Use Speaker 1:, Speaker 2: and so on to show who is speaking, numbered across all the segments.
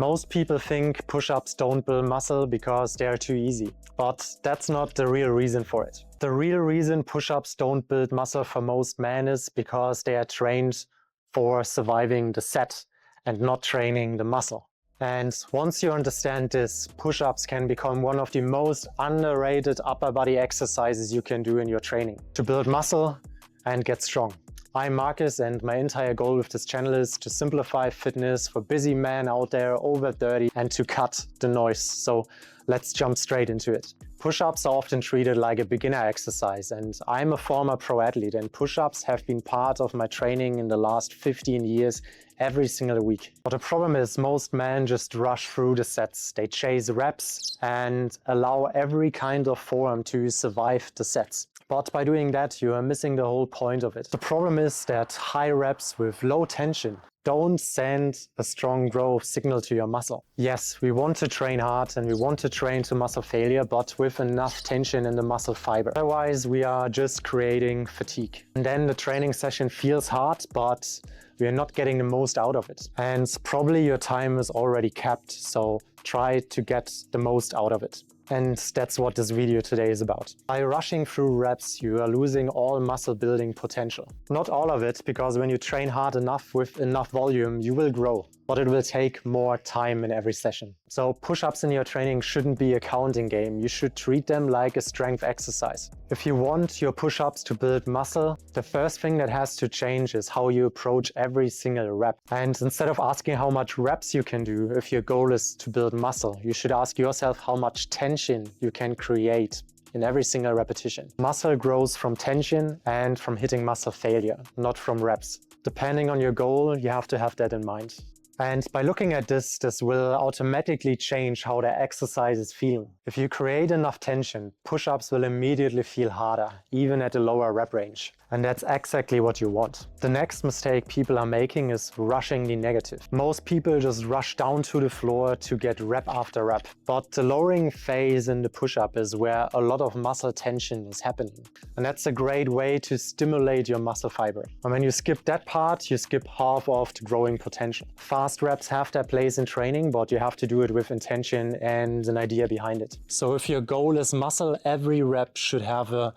Speaker 1: Most people think push-ups don't build muscle because they are too easy, but that's not the real reason for it. The real reason push-ups don't build muscle for most men is because they are trained for surviving the set and not training the muscle. And once you understand this, push-ups can become one of the most underrated upper body exercises you can do in your training to build muscle and get strong. I'm Marcus, and my entire goal with this channel is to simplify fitness for busy men out there over 30 and to cut the noise. So let's jump straight into it. Push-ups are often treated like a beginner exercise, and I'm a former pro athlete, and push-ups have been part of my training in the last 15 years every single week. But the problem is most men just rush through the sets. They chase reps and allow every kind of form to survive the sets. But by doing that, you are missing the whole point of it. The problem is that high reps with low tension don't send a strong growth signal to your muscle. Yes, we want to train hard and we want to train to muscle failure, but with enough tension in the muscle fiber. Otherwise, we are just creating fatigue. And then the training session feels hard, but we are not getting the most out of it. And probably your time is already capped, so try to get the most out of it. And that's what this video today is about. By rushing through reps, you are losing all muscle building potential. Not all of it, because when you train hard enough with enough volume, you will grow, but it will take more time in every session. So push-ups in your training shouldn't be a counting game. You should treat them like a strength exercise. If you want your push-ups to build muscle, the first thing that has to change is how you approach every single rep. And instead of asking how much reps you can do, if your goal is to build muscle, you should ask yourself how much tension you can create in every single repetition. Muscle grows from tension and from hitting muscle failure, not from reps. Depending on your goal, you have to have that in mind. And by looking at this will automatically change how the exercises feel. If you create enough tension, push-ups will immediately feel harder, even at a lower rep range. And that's exactly what you want. The next mistake people are making is rushing the negative. Most people just rush down to the floor to get rep after rep. But the lowering phase in the push-up is where a lot of muscle tension is happening. And that's a great way to stimulate your muscle fiber. And when you skip that part, you skip half of the growing potential. Fast reps have their place in training, but you have to do it with intention and an idea behind it. So if your goal is muscle, every rep should have a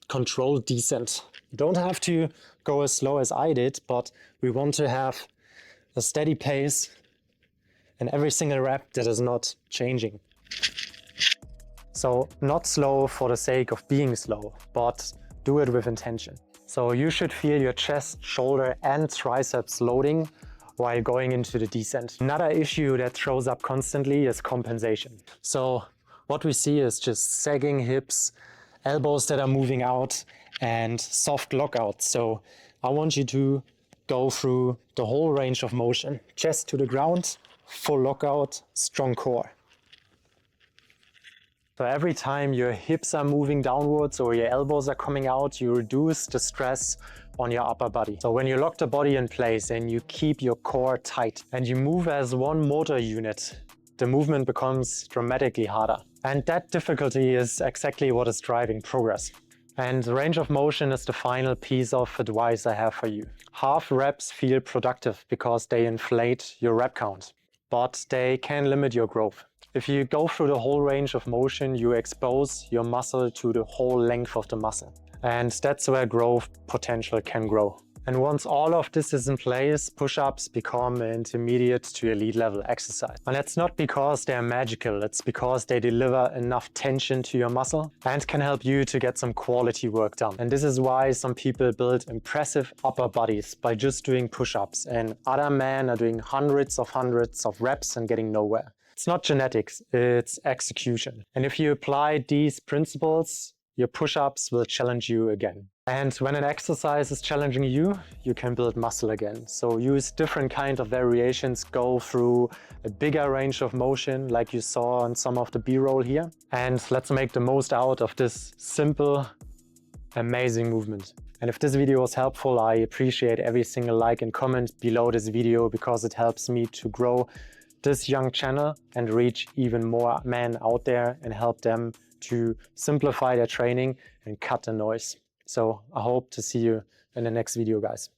Speaker 1: controlled descent. You don't have to go as slow as I did, but we want to have a steady pace in every single rep that is not changing. So not slow for the sake of being slow, but do it with intention. So you should feel your chest, shoulder and triceps loading while going into the descent. Another issue that shows up constantly is compensation. So what we see is just sagging hips, elbows that are moving out and soft lockouts. So I want you to go through the whole range of motion. Chest to the ground, full lockout, strong core. So every time your hips are moving downwards or your elbows are coming out, you reduce the stress on your upper body. So when you lock the body in place and you keep your core tight and you move as one motor unit, the movement becomes dramatically harder. And that difficulty is exactly what is driving progress. And range of motion is the final piece of advice I have for you. Half reps feel productive because they inflate your rep count, but they can limit your growth. If you go through the whole range of motion, you expose your muscle to the whole length of the muscle. And that's where growth potential can grow. And once all of this is in place, push-ups become an intermediate to elite level exercise. And that's not because they're magical, it's because they deliver enough tension to your muscle and can help you to get some quality work done. And this is why some people build impressive upper bodies by just doing push-ups, and other men are doing hundreds of reps and getting nowhere. It's not genetics, it's execution. And if you apply these principles, your push-ups will challenge you again. And when an exercise is challenging you, you can build muscle again. So use different kind of variations, go through a bigger range of motion like you saw on some of the B-roll here. And let's make the most out of this simple, amazing movement. And if this video was helpful, I appreciate every single like and comment below this video, because it helps me to grow this young channel and reach even more men out there and help them to simplify their training and cut the noise. So I hope to see you in the next video, guys.